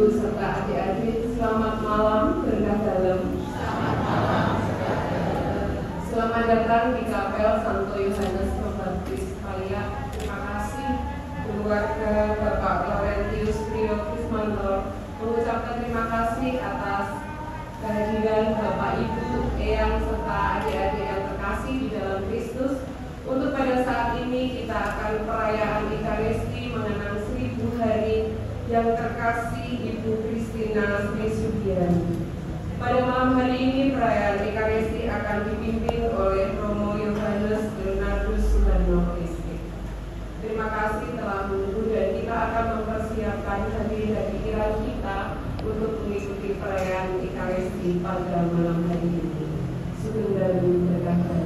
Ibu serta adik-adik, selamat malam berkah dalam. Selamat datang di Kapel Santo Yohanes Pembaptis Palia. Terima kasih keluarga Bapak Laurentius Trio Krismanto mengucapkan terima kasih atas kehadiran Bapak Ibu, Eyang serta adik-adik yang terkasih di dalam Kristus. Untuk pada saat ini kita akan perayaan Ekaristi mengenang 1000 hari yang terkasih Ibu Kristina Sri Sugiani. Pada malam hari ini perayaan Ekaristi akan dipimpin oleh Romo Yohanes Leonardus Suharno SP. Terima kasih telah menunggu dan kita akan mempersiapkan hadirin kita untuk mengikuti perayaan Ekaristi pada malam hari ini. Sugeng Dalu berkata.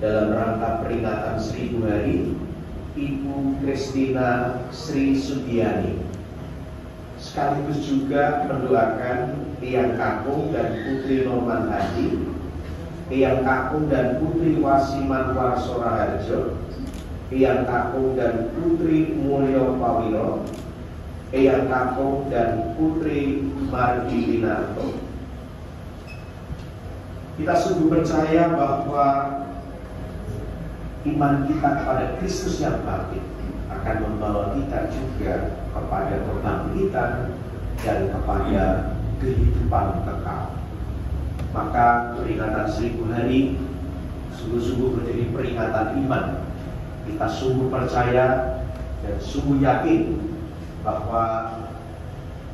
Dalam rangka peringatan 1000 hari Ibu Kristina Sri Sugiani, sekaligus juga mendoakan Eyang Kakung dan Putri Norman Hadi, Eyang Kakung dan Putri Wasiman Warsora Harjo, Eyang Kakung dan Putri Mulyo Pawiro, Eyang Kakung dan Putri Mardi Winarto. Kita sungguh percaya bahwa iman kita kepada Kristus yang bangkit akan membawa kita juga kepada kebangkitan dan kepada kehidupan kekal. Maka peringatan 1000 hari sungguh-sungguh menjadi peringatan iman. Kita sungguh percaya dan sungguh yakin bahwa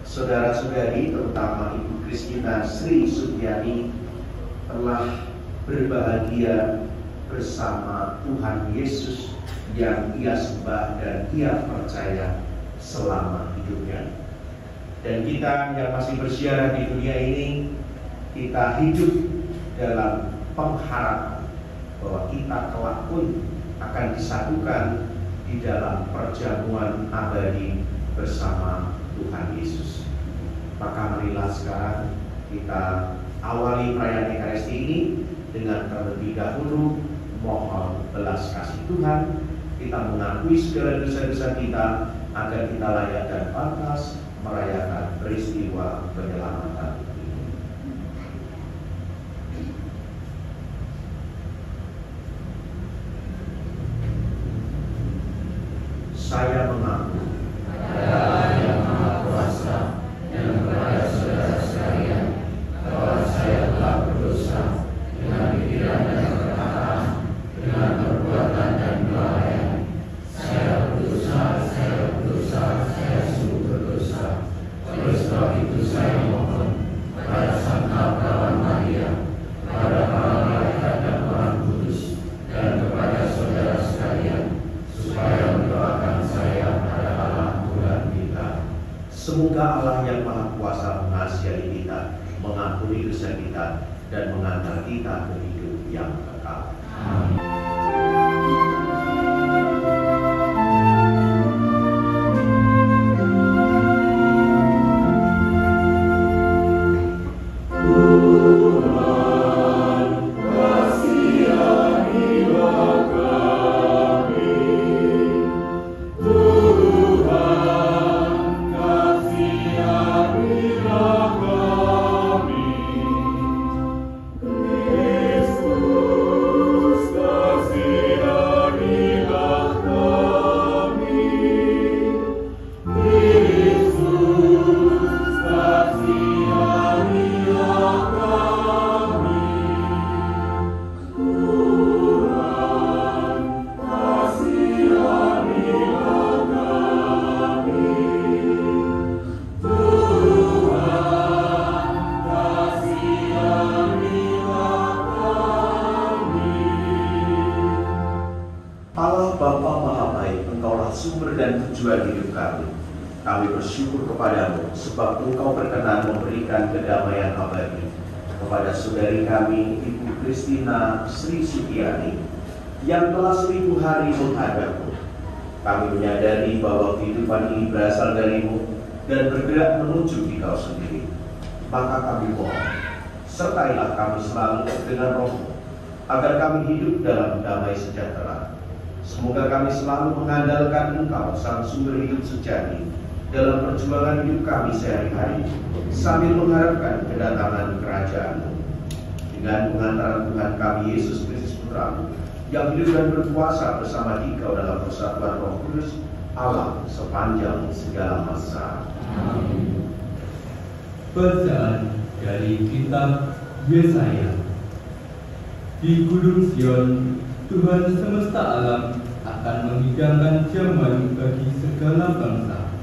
saudara-saudari, terutama Ibu Kristina Sri Sugiani, telah berbahagia bersama Tuhan Yesus yang ia sembah dan ia percaya selama hidupnya. Dan kita yang masih bersiarah di dunia ini, kita hidup dalam pengharapan bahwa kita kelak pun akan disatukan di dalam perjamuan abadi bersama Tuhan Yesus. Maka marilah sekarang kita awali perayaan Ekaristi ini dengan terlebih dahulu mohon belas kasih Tuhan. Kita mengakui segala dosa-dosa kita agar kita layak dan pantas merayakan peristiwa penyelamatan ini. saya mengaku kepada Allah yang Maha Kuasa dan kepada saudara sekalian bahwa saya telah berdosa dengan pikiran dan perkataan, dengan perbuatan dan kelalaian. Saya berdosa, saya sungguh berdosa. Oleh sebab itu saya mohon kepada Santa Perawan Maria, kepada para malaikat dan orang kudus, dan kepada saudara sekalian, supaya mendoakan saya pada Allah Tuhan kita. Semoga Allah yang Maha Kuasa mengasihi kita, mengampuni dosa kita, dan mengantar kita ke hidup yang kekal. Amin. Allah Bapa Maha Baik, Engkaulah sumber dan tujuan hidup kami. Kami bersyukur kepadamu sebab Engkau berkenan memberikan kedamaian abadi kepada saudari kami, Ibu Kristina Sri Sugiani, yang telah 1000 hari menghadapmu. Kami menyadari bahwa kehidupan ini berasal darimu dan bergerak menuju Engkau sendiri. Maka kami mohon, sertailah kami selalu dengan Roh-Mu, agar kami hidup dalam damai sejahtera. Semoga kami selalu mengandalkan Engkau, Sang Sumber Hidup Sejati, dalam perjuangan hidup kami sehari-hari, sambil mengharapkan kedatangan kerajaan-Mu. Dengan pengantaran Tuhan kami Yesus Kristus Putra-Mu, yang hidup dan berkuasa bersama Dikau dalam persatuan Roh Kudus, Allah sepanjang segala masa. Amin. Bacaan dari kitab Yesaya. Di Gunung Sion, Tuhan semesta alam akan menghidangkan jamuan bagi segala bangsa.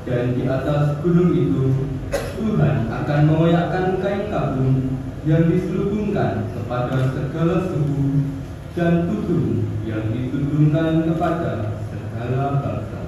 Dan di atas gunung itu, Tuhan akan mengoyakkan kain kabung yang diselubungkan kepada segala suku dan tudung yang ditudungkan kepada segala bangsa.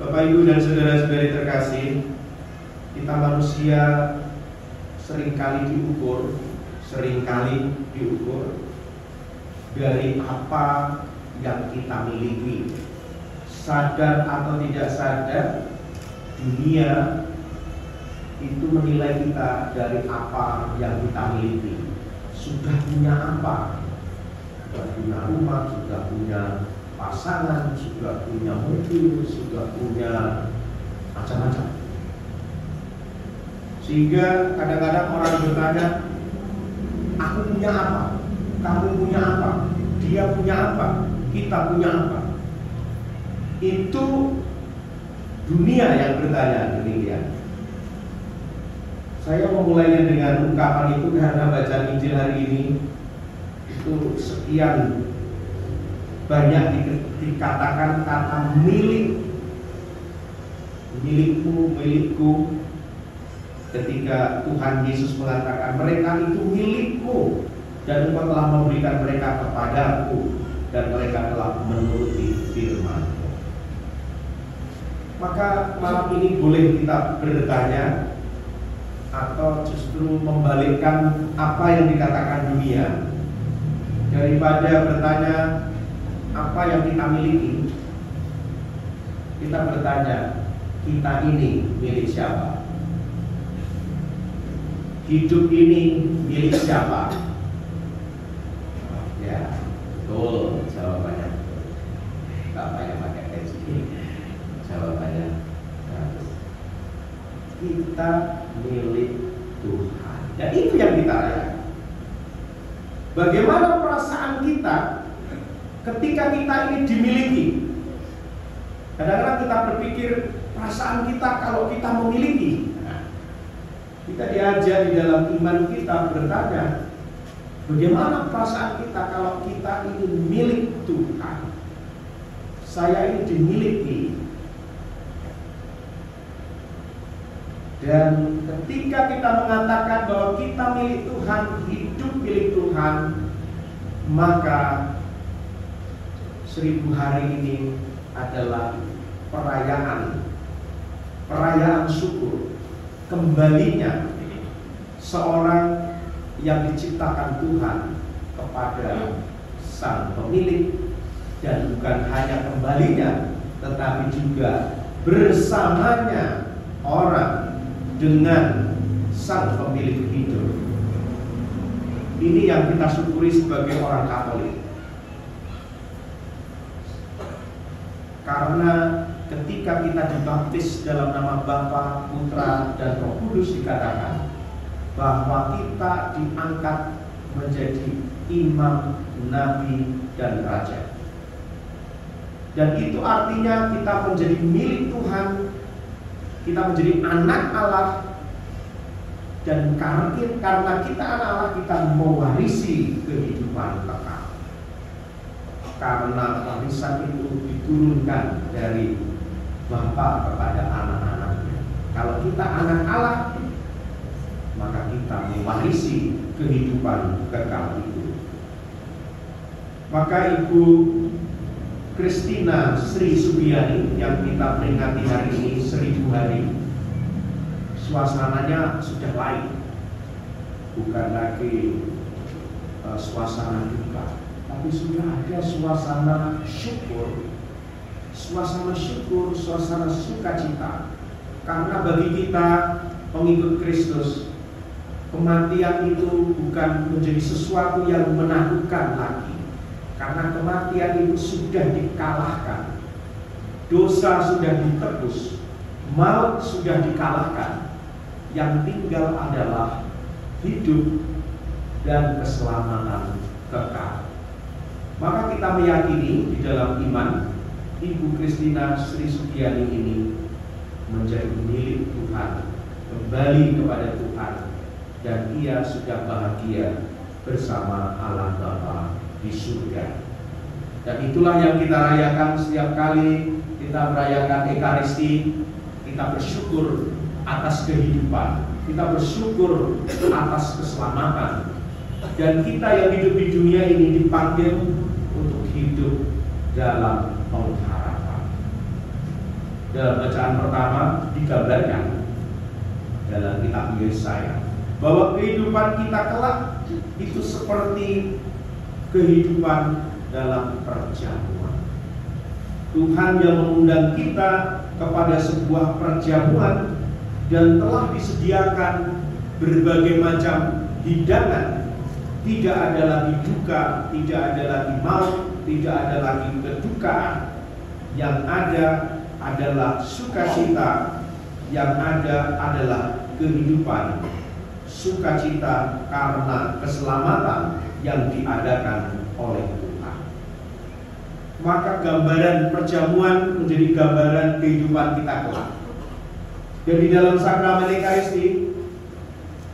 Bapak, Ibu, dan saudara-saudari terkasih, kita manusia seringkali diukur dari apa yang kita miliki. Sadar atau tidak sadar, dunia itu menilai kita dari apa yang kita miliki. Sudah punya apa? Sudah punya rumah, sudah punya pasangan, sudah punya mobil, sudah punya macam-macam. Sehingga kadang-kadang orang bertanya, aku punya apa? Kamu punya apa? Dia punya apa? Kita punya apa? Itu dunia yang bertanya demikian. Saya memulainya dengan ungkapan itu karena bacaan Injil hari ini itu sekian banyak dikatakan kata milik, milikmu, milikku. Ketika Tuhan Yesus mengatakan mereka itu milikmu dan Engkau telah memberikan mereka kepadaku dan mereka telah menuruti firman-Mu. Maka malam ini boleh kita bertanya atau justru membalikkan apa yang dikatakan dunia. Daripada bertanya apa yang kita miliki, kita bertanya, kita ini milik siapa? Hidup ini milik siapa? Ya, betul jawabannya. Gak payah pakai teks ini. Jawabannya kita milik Tuhan. Dan itu yang kita rayakan. Bagaimana perasaan kita ketika kita ini dimiliki? Kadang-kadang kita berpikir perasaan kita kalau kita memiliki. Kita diajar di dalam iman kita bertanya, bagaimana perasaan kita kalau kita ini milik Tuhan? Saya ini dimiliki. Dan ketika kita mengatakan bahwa kita milik Tuhan, hidup milik Tuhan, maka 1000 hari ini adalah perayaan syukur kembalinya seorang yang diciptakan Tuhan kepada Sang Pemilik, dan bukan hanya kembalinya tetapi juga bersamanya orang dengan Sang Pemilik hidup. Ini yang kita syukuri sebagai orang Katolik. Karena ketika kita dibaptis dalam nama Bapa, Putra, dan Roh Kudus dikatakan bahwa kita diangkat menjadi imam, nabi, dan raja. Dan itu artinya kita menjadi milik Tuhan, kita menjadi anak Allah, dan karena kita anak Allah, kita mewarisi kehidupan kekal. Karena warisan itu diturunkan dari Bapa kepada anak-anaknya. Kalau kita anak Allah, maka kita mewarisi kehidupan kekal itu. Maka Ibu Christina Sri Subiani yang kita peringati hari ini 1000 hari, suasananya sudah lain, bukan lagi suasana duka, tapi sudah ada suasana syukur, suasana sukacita. Karena bagi kita pengikut Kristus, kematian itu bukan menjadi sesuatu yang menakutkan lagi. Karena kematian itu sudah dikalahkan, dosa sudah ditebus, maut sudah dikalahkan. Yang tinggal adalah hidup dan keselamatan kekal. Maka kita meyakini di dalam iman, Ibu Christina Sri Sugiani ini menjadi milik Tuhan, kembali kepada Tuhan, dan ia sudah bahagia bersama Allah Bapa di surga. Dan itulah yang kita rayakan setiap kali kita merayakan Ekaristi. Kita bersyukur atas kehidupan, kita bersyukur atas keselamatan, dan kita yang hidup di dunia ini dipanggil untuk hidup dalam pengharapan. dalam bacaan pertama digambarkan dalam kitab Yesaya bahwa kehidupan kita kelak itu seperti kehidupan dalam perjamuan. Tuhan yang mengundang kita kepada sebuah perjamuan dan telah disediakan berbagai macam hidangan. Tidak ada lagi duka, tidak ada lagi maut, tidak ada lagi kedukaan. Yang ada adalah sukacita, yang ada adalah kehidupan. Sukacita karena keselamatan yang diadakan oleh Tuhan. Maka gambaran perjamuan menjadi gambaran kehidupan kita kelak. Dan di dalam sakramen Ekaristi,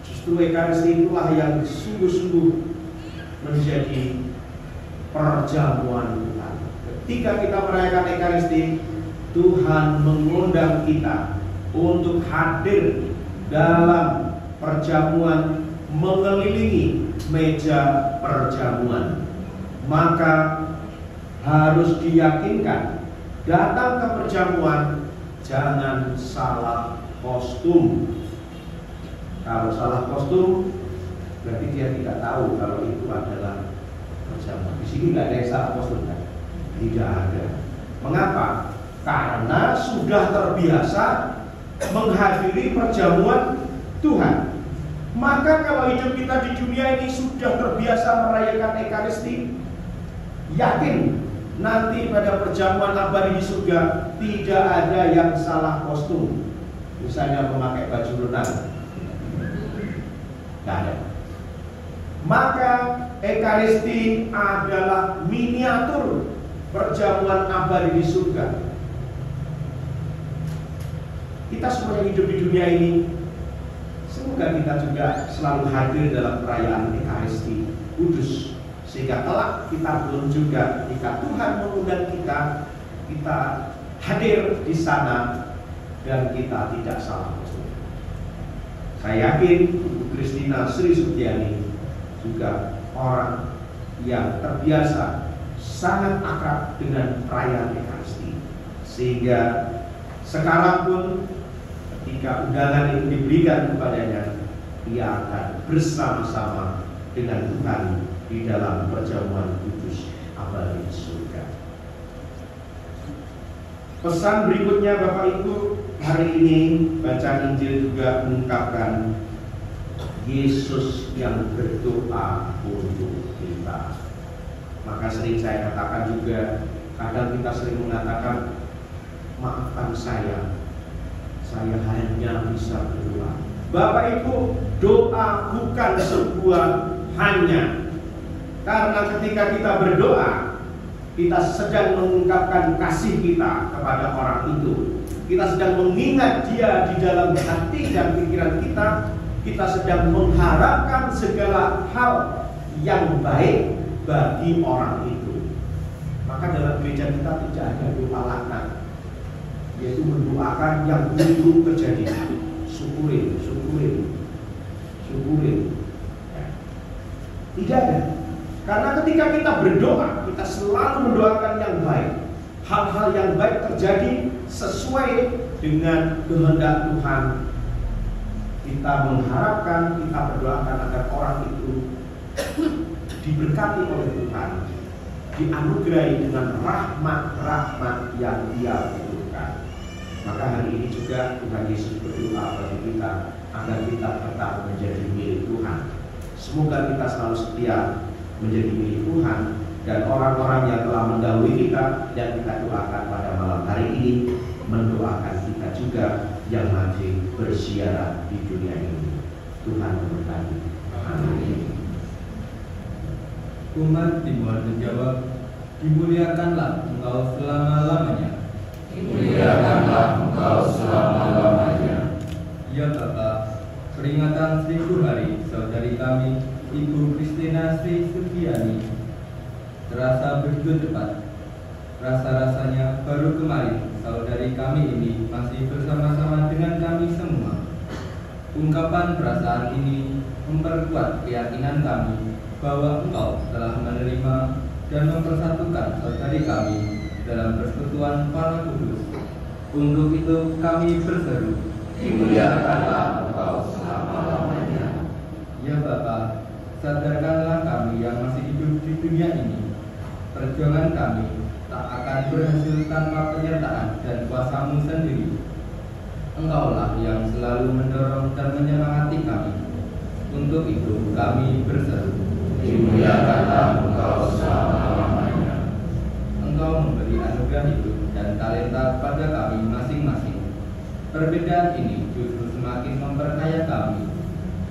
justru Ekaristi itulah yang sungguh-sungguh menjadi perjamuan Tuhan. Ketika kita merayakan Ekaristi, Tuhan mengundang kita untuk hadir dalam perjamuan, mengelilingi meja perjamuan. Maka harus diyakinkan datang ke perjamuan jangan salah kostum. Kalau salah kostum berarti dia tidak tahu kalau itu adalah perjamuan. Di sini nggak ada yang salah kostum kan? Tidak ada. Mengapa? Karena sudah terbiasa menghadiri perjamuan Tuhan. Maka kalau hidup kita di dunia ini sudah terbiasa merayakan Ekaristi, yakin nanti pada perjamuan abadi di surga tidak ada yang salah kostum. Misalnya memakai baju renang, tidak ada. Maka Ekaristi adalah miniatur perjamuan abadi di surga. Kita semua yang hidup di dunia ini, semoga kita juga selalu hadir dalam perayaan Ekaristi kudus, sehingga kelak kita pun juga jika Tuhan mengundang kita, kita hadir di sana dan kita tidak salah kostum. Saya yakin Ibu Christina Sri Sugiani juga orang yang terbiasa sangat akrab dengan perayaan Ekaristi, sehingga sekarang pun ketika undangan itu diberikan kepadanya, ia akan bersama-sama dengan Tuhan di dalam perjamuan kudus abadi surga. Pesan berikutnya Bapak Ibu, hari ini bacaan Injil juga mengungkapkan Yesus yang berdoa untuk kita. Maka sering saya katakan juga, kadang kita sering mengatakan, maafkan saya hanya bisa berdoa. Bapak Ibu, doa bukan sebuah hanya. Karena ketika kita berdoa, kita sedang mengungkapkan kasih kita kepada orang itu. Kita sedang mengingat dia di dalam hati dan pikiran kita. Kita sedang mengharapkan segala hal yang baik bagi orang itu. Maka dalam gereja kita tidak ada doa laknat, yaitu mendoakan yang buruk terjadi. Syukurin. Ya. Tidak ada. Karena ketika kita berdoa, kita selalu mendoakan yang baik. Hal-hal yang baik terjadi sesuai dengan kehendak Tuhan. Kita mengharapkan, kita berdoakan agar orang itu diberkati oleh Tuhan, dianugerahi dengan rahmat-rahmat yang Dia butuhkan. Maka hari ini juga Tuhan Yesus berdoa bagi kita agar kita tetap menjadi milik Tuhan. Semoga kita selalu setia menjadi milik Tuhan, dan orang-orang yang telah mendahului kita yang kita doakan pada malam hari ini mendoakan kita juga yang masih bersiaran di dunia ini. Tuhan memberkati. Amin. Umat Timur menjawab, dimuliakanlah Engkau selama-lamanya. Dimuliakanlah Engkau selama-lamanya. Ya Bapa, peringatan 1000 hari saudari kami Ibu Christina Sri Sugiani terasa begitu cepat. Rasa-rasanya baru kemarin saudari kami ini masih bersama-sama dengan kami semua. Ungkapan perasaan ini memperkuat keyakinan kami bahwa Engkau telah menerima dan mempersatukan saudari kami dalam persekutuan para kudus. Untuk itu kami berseru, dimuliakanlah Engkau selama-lamanya. Ya Bapa, sadarkanlah kami yang masih hidup di dunia ini. Perjuangan kami tak akan berhasil tanpa penyertaan dan kuasa-Mu sendiri. Engkaulah yang selalu mendorong dan menyemangati kami. Untuk itu kami berseru, Dimuliakanlah Engkau selama-lamanya. Engkau memberi anugerah hidup dan talenta pada kami masing-masing. Perbedaan ini justru semakin memperkaya kami.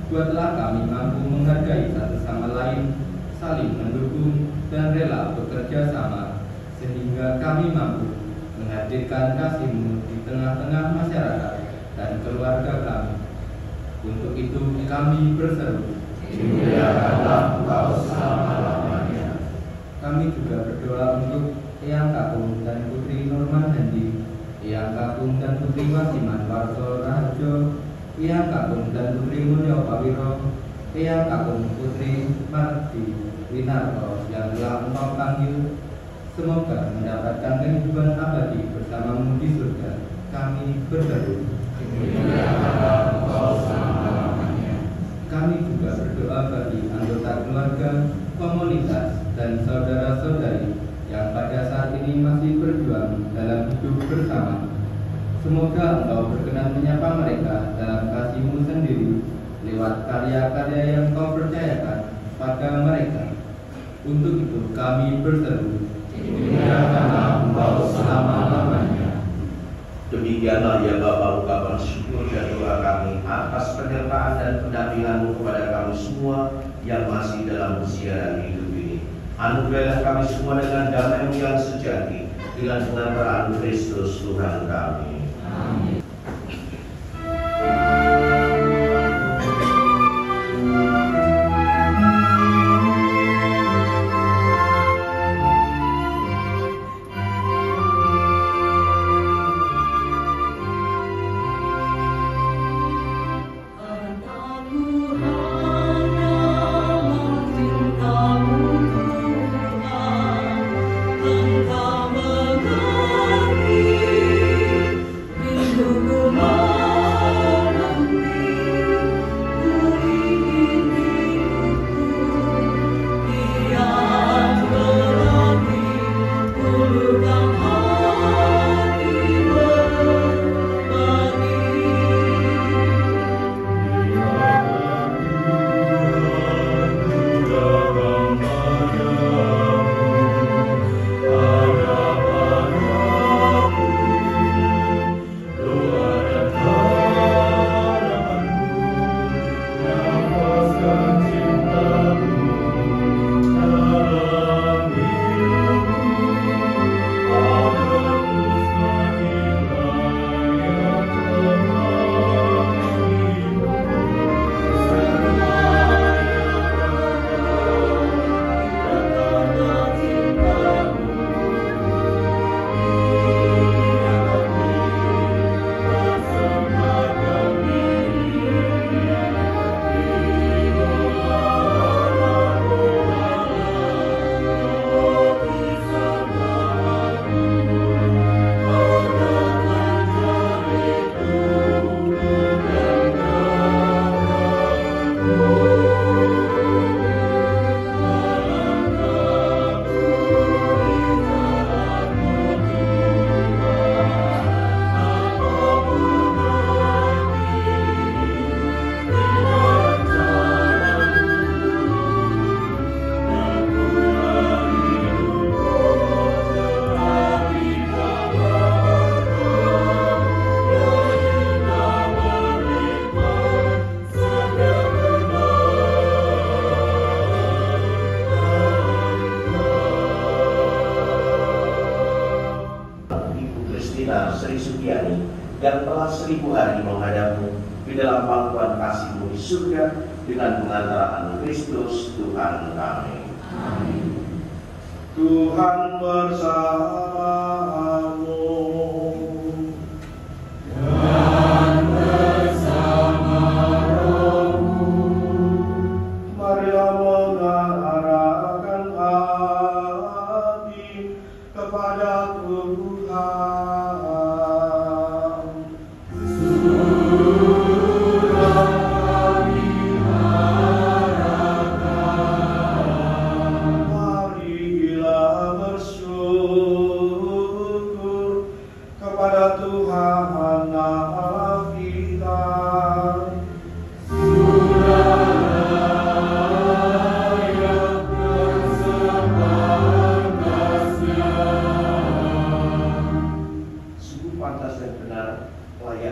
Buatlah kami mampu menghargai satu sama lain, saling mendukung, dan rela bekerja sama, sehingga kami mampu menghadirkan kasih-Mu di tengah-tengah masyarakat dan keluarga kami. Untuk itu kami berseru, Dimuliakanlah Engkau selama-lamanya. Kami juga berdoa untuk Eyang Kakung dan Putri Norman Hendi, Eyang Kakung dan Putri Wasiman Warso Raharjo, Eyang Kakung dan Putri Mulyo Pawiro, Eyang Kakung Putri Mardi Winarto yang telah Engkau panggil. Semoga mendapatkan kehidupan abadi bersama-Mu di surga. Kami berseru, Dimuliakanlah Engkau selama-lamanya. kami juga berdoa bagi anggota keluarga, komunitas, dan saudara-saudari yang pada saat ini masih berjuang dalam hidup bersama. Semoga Engkau berkenan menyapa mereka dalam kasih-Mu sendiri lewat karya-karya yang Kau percayakan pada mereka. Untuk itu kami berseru, Dimuliakanlah Engkau selama-lamanya. Demikianlah ya Bapa, ungkapan syukur dan doa kami atas penyertaan dan pendampingan-Mu kepada kami semua yang masih dalam usia dan hidup ini. Anugerahilah kami semua dengan damai-Mu yang sejati, dengan pengantaraan Kristus Tuhan kami. Amin. Sri Sugiani yang telah 1000 hari menghadap-Mu di dalam pangkuan kasih-Mu di surga dengan pengantaraan Kristus Tuhan kami. Amin. Tuhan bersamamu. Dan bersama rohmu. Marilah mengarahkan hati kepada Tuhan.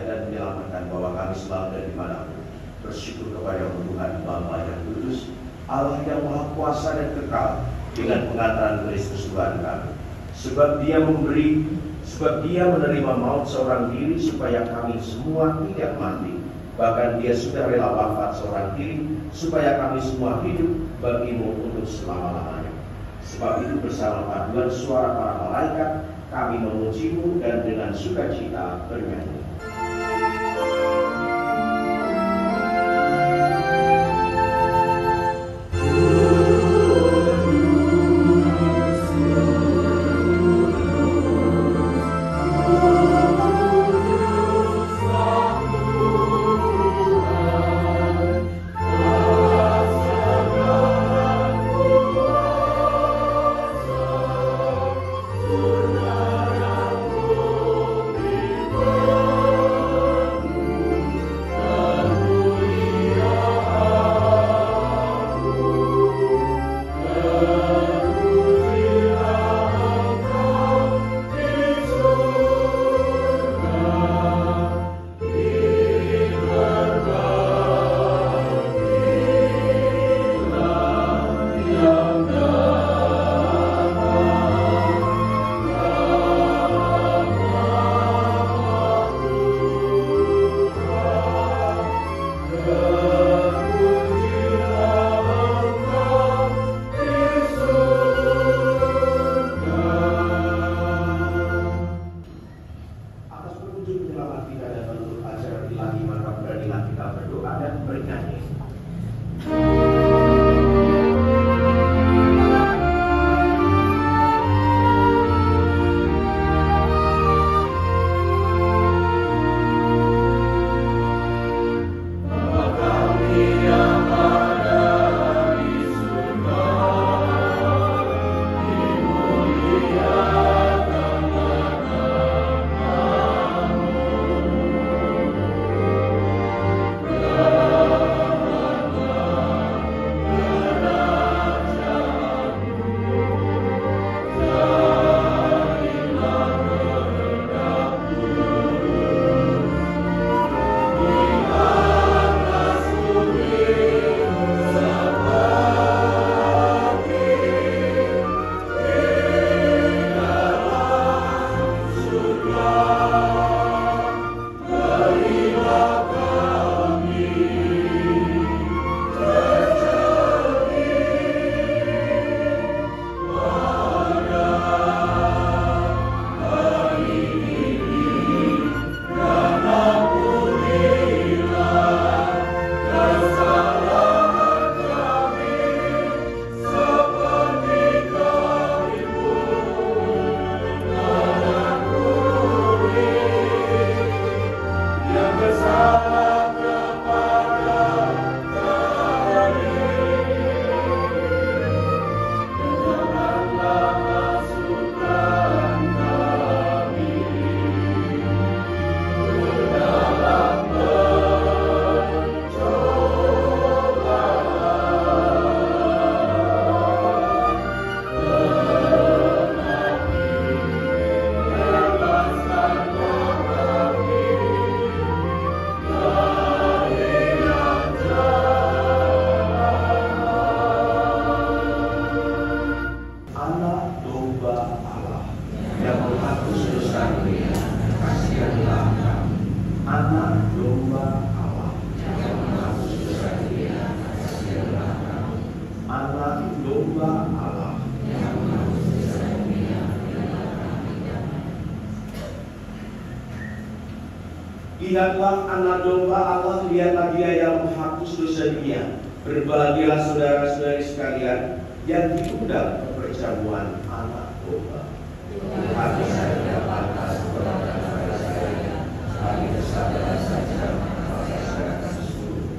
dan menyelamatkan, bahwa kami selalu dan dimanapun bersyukur kepada Tuhan Bapa yang kudus, Allah yang Maha Kuasa dan kekal, dengan pengantaran Kristus Tuhan kami. Sebab Dia menerima maut seorang diri supaya kami semua tidak mati. Bahkan Dia sudah rela wafat seorang diri supaya kami semua hidup bagimu untuk selama-lamanya. Sebab itu bersama paduan suara para malaikat kami memuji-Mu dan dengan sukacita bernyanyi. Lihatlah anak domba Allah, lihatlah Dia yang menghapus dosa dunia. Berbahagialah saudara-saudari sekalian yang diundang ke perjamuan anak domba. Hati saya pantas kepada saya, kami bersabar saja maka saya akan suruh.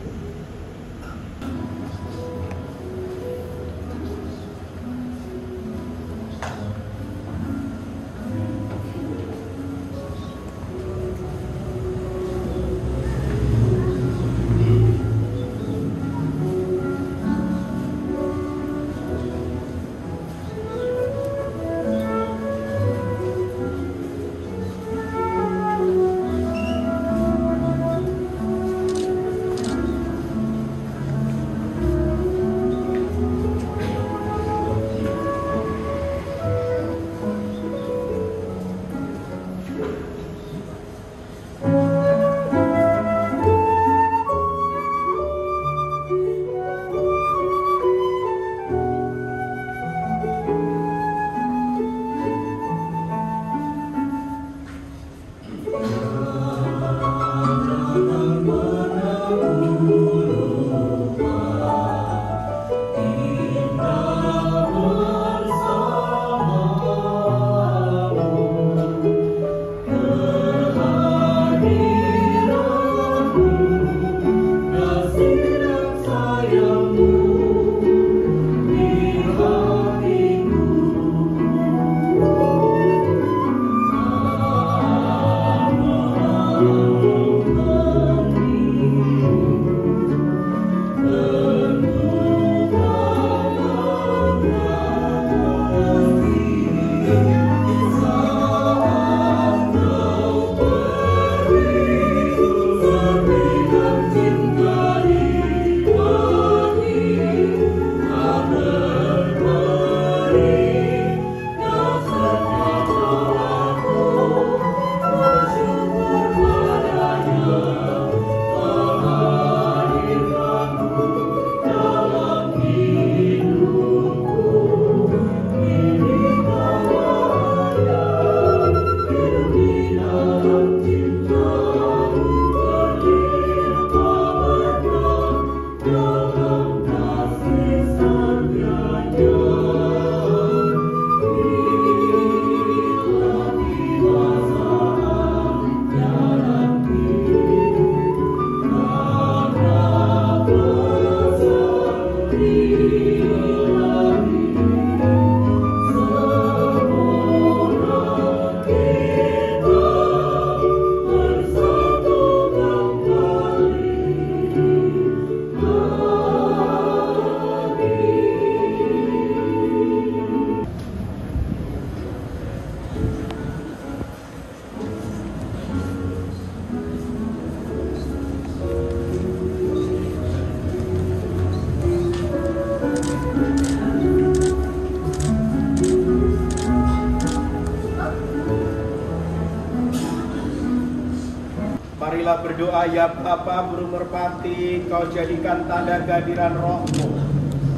Marilah berdoa, ya Bapa, burung merpati Kau jadikan tanda kehadiran Roh-Mu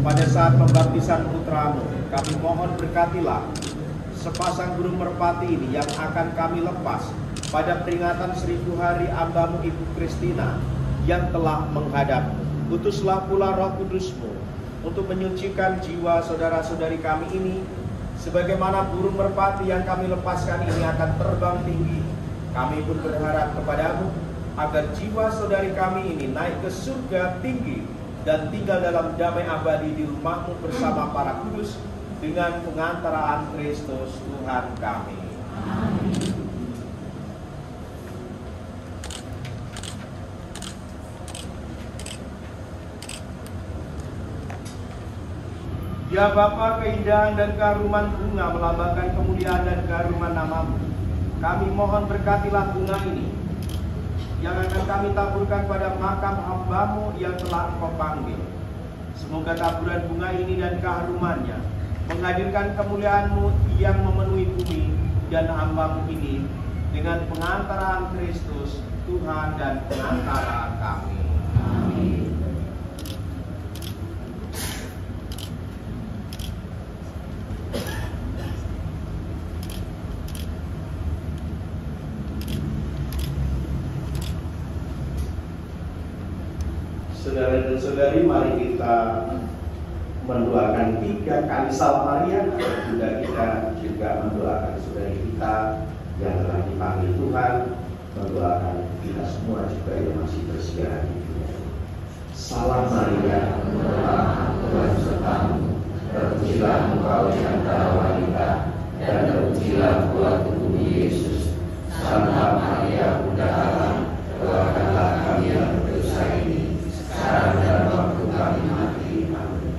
pada saat pembaptisan putramu. Kami mohon berkatilah sepasang burung merpati ini yang akan kami lepas pada peringatan 1000 hari ambamu Ibu Kristina yang telah menghadap. Utuslah pula Roh Kudus-Mu untuk menyucikan jiwa saudara-saudari kami ini, sebagaimana burung merpati yang kami lepaskan ini akan terbang tinggi. Kami pun berharap kepadamu agar jiwa saudari kami ini naik ke surga tinggi dan tinggal dalam damai abadi di rumah-Mu bersama para kudus dengan pengantaraan Kristus Tuhan kami. Amin. Ya Bapa, keindahan dan keharuman bunga melambangkan kemuliaan dan keharuman nama-Mu. Kami mohon berkatilah bunga ini yang akan kami taburkan pada makam hamba-Mu yang telah Engkau panggil. Semoga taburan bunga ini dan keharumannya menghadirkan kemuliaan-Mu yang memenuhi bumi dan hamba-Mu ini dengan pengantaraan Kristus Tuhan dan pengantara kami. Amin. Saudara dan saudari, mari kita mendoakan 3 kali Salam Maria. Kita juga mendoakan saudari kita yang telah dipanggil Tuhan, mendoakan kita semua juga yang masih bersiaran di dunia. Salam Maria, Tuhan sertamu, terpujilah Engkau di antara wanita, dan terpujilah buah tubuh Yesus. Santa Maria, Bunda Allah, doakanlah kami yang berdosa ini, sekarang dan waktu kami mati. Amin.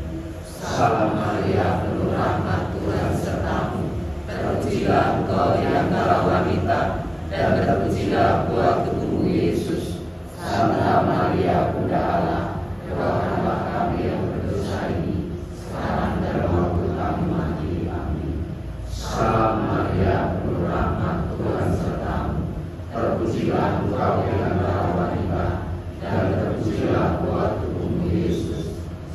Salam Maria, penuh rahmat, Tuhan sertamu, terpujilah Engkau di antara wanita, dan terpujilah buah tubuh Yesus. Santa Maria, Bunda Allah, doakanlah kami yang berdosa ini, sekarang dan waktu kami mati. Amin. Salam Maria, penuh rahmat, Tuhan sertamu, terpujilah Engkau di antara wanita, dan terpujilah buah tubuhmu Yesus.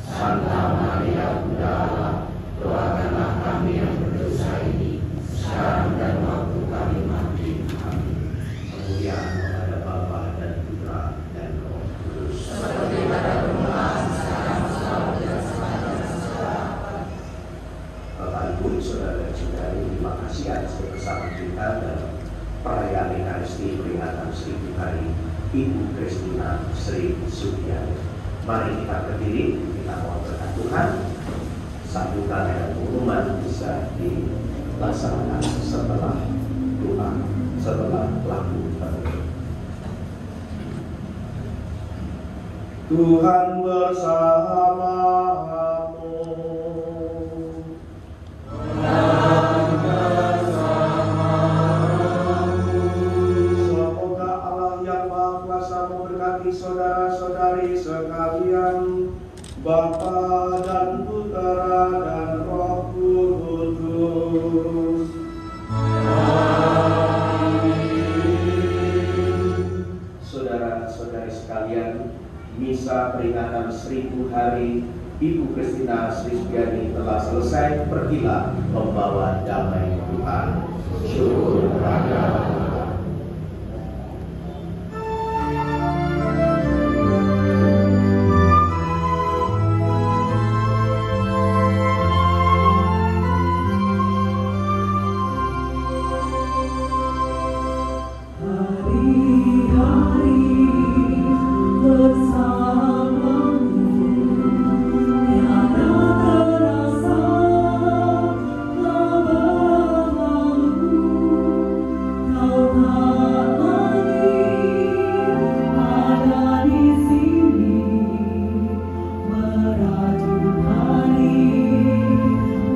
Santa Maria, Bunda Allah, doakanlah kami yang berdosa ini, sekarang dan waktu kami mati. Amin. kemuliaan kepada Bapa dan Putra dan Roh Kudus. Seperti pada permulaan, sekarang, selalu, dan selamanya. Bapak Ibu, saudara dan saudari, terima kasih atas kebersamaan kita dalam perayaan Ekaristi peringatan 1000 hari Ibu Kristina Sri Sugiani. Mari kita berdiri, kita mohon berkat Tuhan. Sambutan dan pengumuman bisa dilaksanakan setelah doa, setelah lagu penutup. Tuhan bersamamu. Semoga Allah yang Maha Kuasa memberkati saudara-saudari sekalian, Bapa dan Putra dan Roh Kudus. Saudara-saudari sekalian, misa peringatan 1000 hari Ibu Kristina Sri Sugiani telah selesai. Pergilah membawa damai Tuhan. Syukur kepada Tuhan.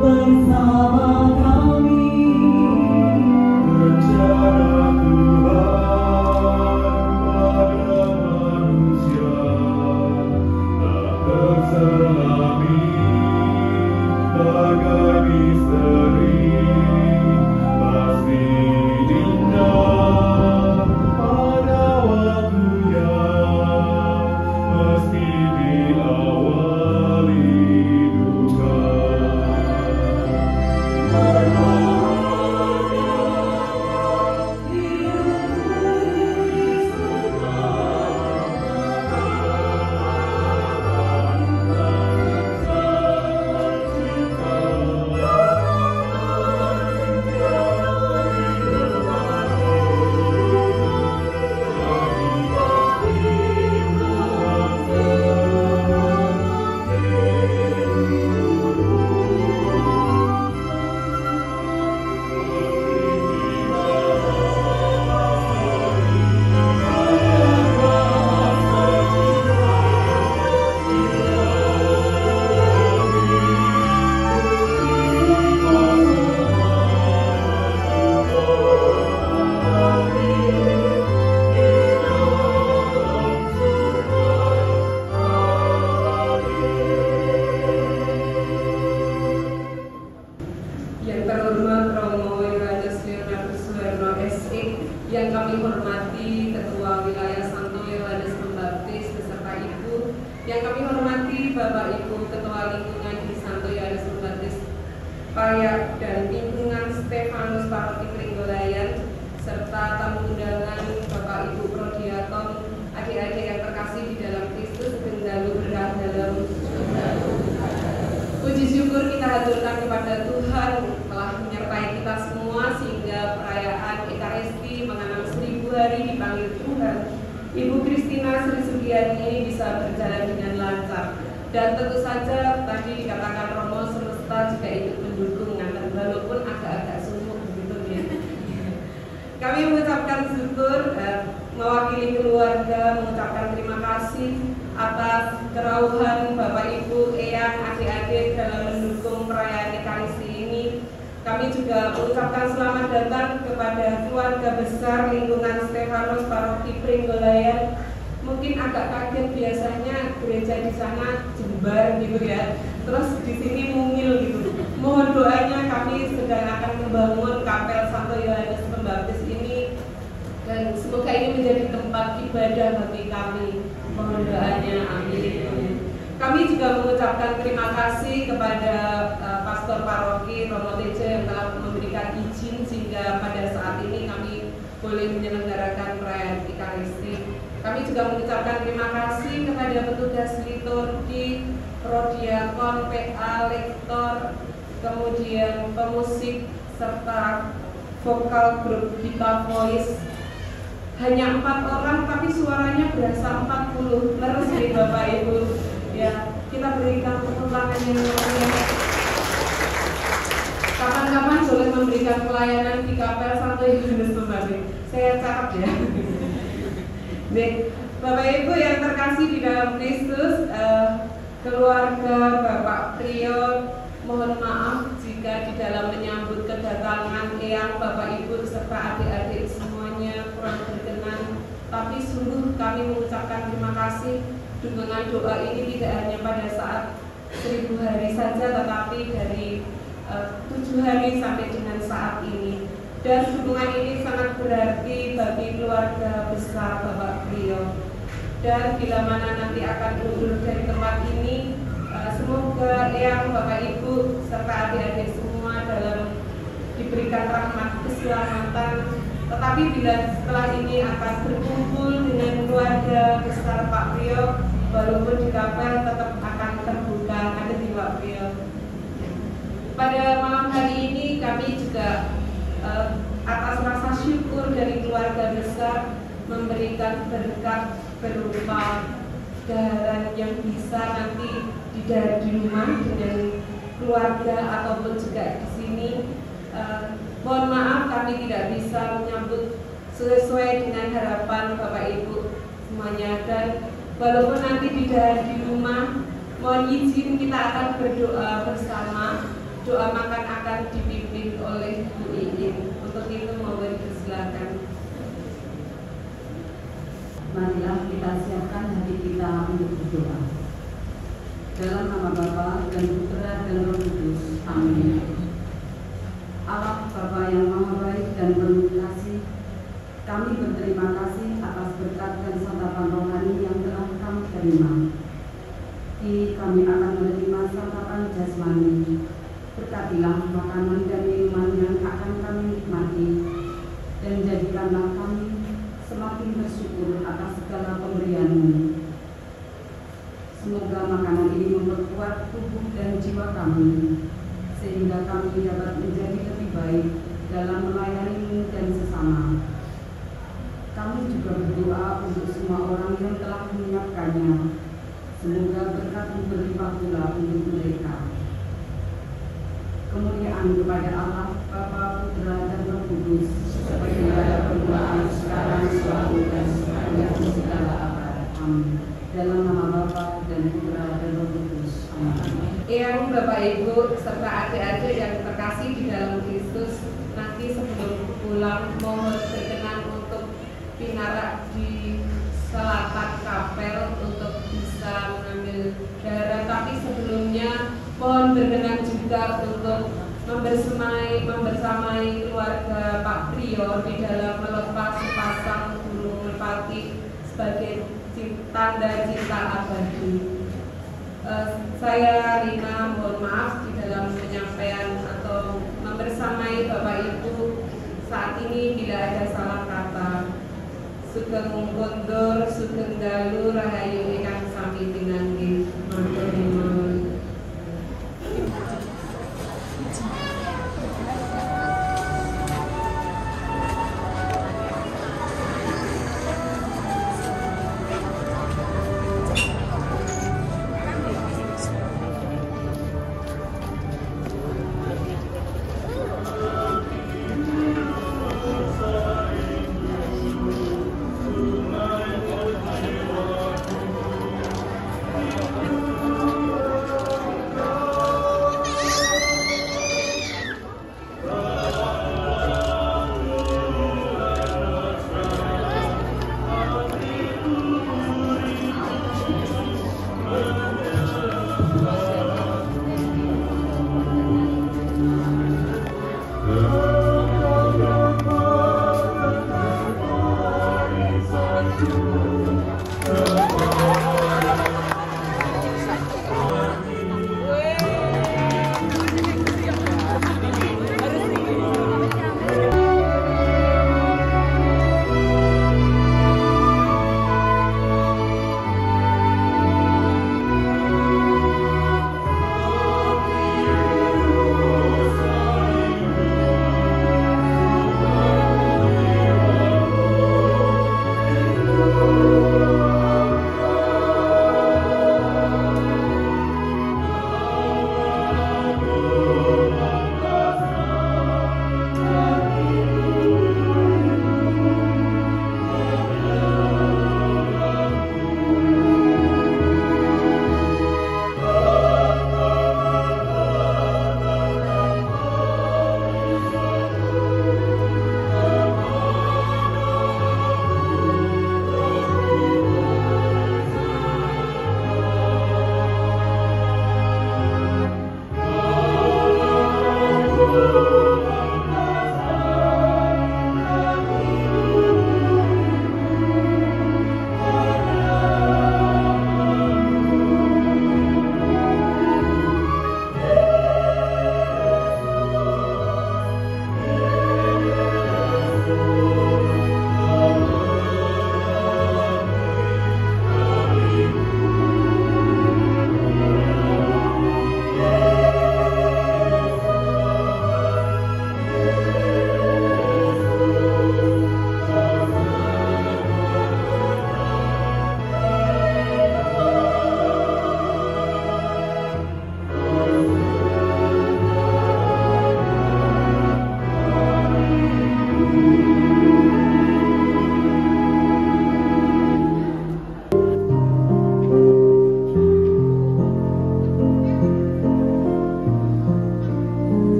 Bersama kami, yang kami hormati Ketua Wilayah Santo Yohanes Pembaptis beserta Ibu, yang kami hormati Bapak Ibu Ketua Lingkungan di Santo Yohanes Pembaptis Payak dan Lingkungan Stefanus Paroki Pringgolayan, serta tamu undangan Bapak Ibu Prodiakon, adik-adik yang terkasih di dalam Kristus, Bendalu berkah dalam. Puji syukur kita haturkan kepada Tuhan telah menyertai kita semua sehingga perayaan Ekaristi mengenang 1000 hari dipanggil Tuhan. Ibu Kristina Sri Sugiani ini bisa berjalan dengan lancar. Dan tentu saja tadi dikatakan Romo semesta juga ikut mendukung, walaupun agak-agak sumuk begitu ya. Kami mengucapkan syukur mewakili keluarga, mengucapkan terima kasih atas kerauhan Bapak Ibu, Eyang, adik-adik dalam mendukung perayaan Ekaristi ini. Kami juga mengucapkan selamat datang kepada keluarga besar lingkungan Stefanus Paroki Pringgolayan. Mungkin agak kaget, biasanya gereja di sana jembar gitu ya, terus di sini mungil gitu. Mohon doanya, kami sedang akan membangun kapel Santo Yohanes Pembaptis ini dan semoga ini menjadi tempat ibadah bagi kami. Mohon doanya, amin. Kami juga mengucapkan terima kasih kepada Pastor Paroki Romo Tejo yang telah memberikan izin sehingga pada saat ini kami boleh menyelenggarakan perayaan Ekaristi. Kami juga mengucapkan terima kasih kepada petugas liturgi, prodiakon, PA, lektor, kemudian pemusik, serta vokal grup Gita Voice. Hanya 4 orang tapi suaranya berasa 40. Leres nih Bapak Ibu. Ya, kita berikan tepuk tangan yang meriah. Kapan-kapan boleh memberikan pelayanan di kapel Santo Yohanes Pembaptis. Saya cakap ya. Baik, Bapak Ibu yang terkasih di dalam Kristus, keluarga Bapak Priyo, mohon maaf jika di dalam menyambut kedatangan Eyang, Bapak Ibu serta adik-adik semuanya kurang berkenan. Tapi sungguh kami mengucapkan terima kasih. Dukungan doa ini tidak hanya pada saat 1000 hari saja, tetapi dari 7 hari sampai dengan saat ini. Dan dukungan ini sangat berarti bagi keluarga besar Bapak Priyo. Dan bila mana nanti akan mundur dari tempat ini, semoga Eyang, Bapak Ibu serta adik-adik semua dalam diberikan rahmat keselamatan. Tetapi bila setelah ini akan berkumpul dengan keluarga besar Pak Priyo, walaupun di kapel tetap akan terbuka, ada di Pak Priyo. Pada malam hari ini kami juga atas rasa syukur dari keluarga besar memberikan berkat berupa daharan yang bisa nanti didahar di rumah dengan keluarga ataupun juga di sini. Mohon maaf kami tidak bisa menyambut sesuai dengan harapan Bapak Ibu semuanya, dan walaupun nanti didahar di rumah, mohon izin kita akan berdoa bersama. Doa makan akan dipimpin oleh Bu Iin. Untuk itu mohon dipersilakan. Marilah kita siapkan hati kita untuk berdoa. Dalam nama Bapa dan Putra dan Roh Kudus. Amin. Allah Bapa yang Maha Baik dan penuh kasih, kami berterima kasih atas berkat dan santapan rohani yang telah kami terima. Kini kami akan menerima santapan jasmani. Berkatilah makanan dan minuman yang akan kami nikmati, dan jadikanlah kami semakin bersyukur atas segala pemberian-Mu. Semoga makanan ini memperkuat tubuh dan jiwa kami, sehingga kami dapat menjadi lebih baik dalam melayani-Mu dan sesama. Kami juga berdoa untuk semua orang yang telah menyiapkannya. Semoga berkat-Mu berlimpah pula untuk mereka. Kemuliaan kepada Allah, Bapa, Putra, dan Roh Kudus, seperti pada permulaan, sekarang, selalu, dan sepanjang segala abad. Amin. Dalam nama Bapa dan Putra dan Roh Kudus. Amin. Eyang, Bapak Ibu serta adik-adik yang terkasih di dalam Kristus, nanti sebelum pulang mohon berkenan untuk pinarak di selatan kapel untuk bisa mengambil darah. Tapi sebelumnya mohon berkenan juga untuk membersamai keluarga Pak Priyo di dalam melepas sepasang gunung merpati sebagai tanda cinta abadi. Saya Rina mohon maaf di dalam penyampaian atau membersamai Bapak Ibu saat ini bila ada salah kata. Sugeng Kondur, Sugeng Dalu, Rahayu ingkang sami pinanggih. Matur nuwun.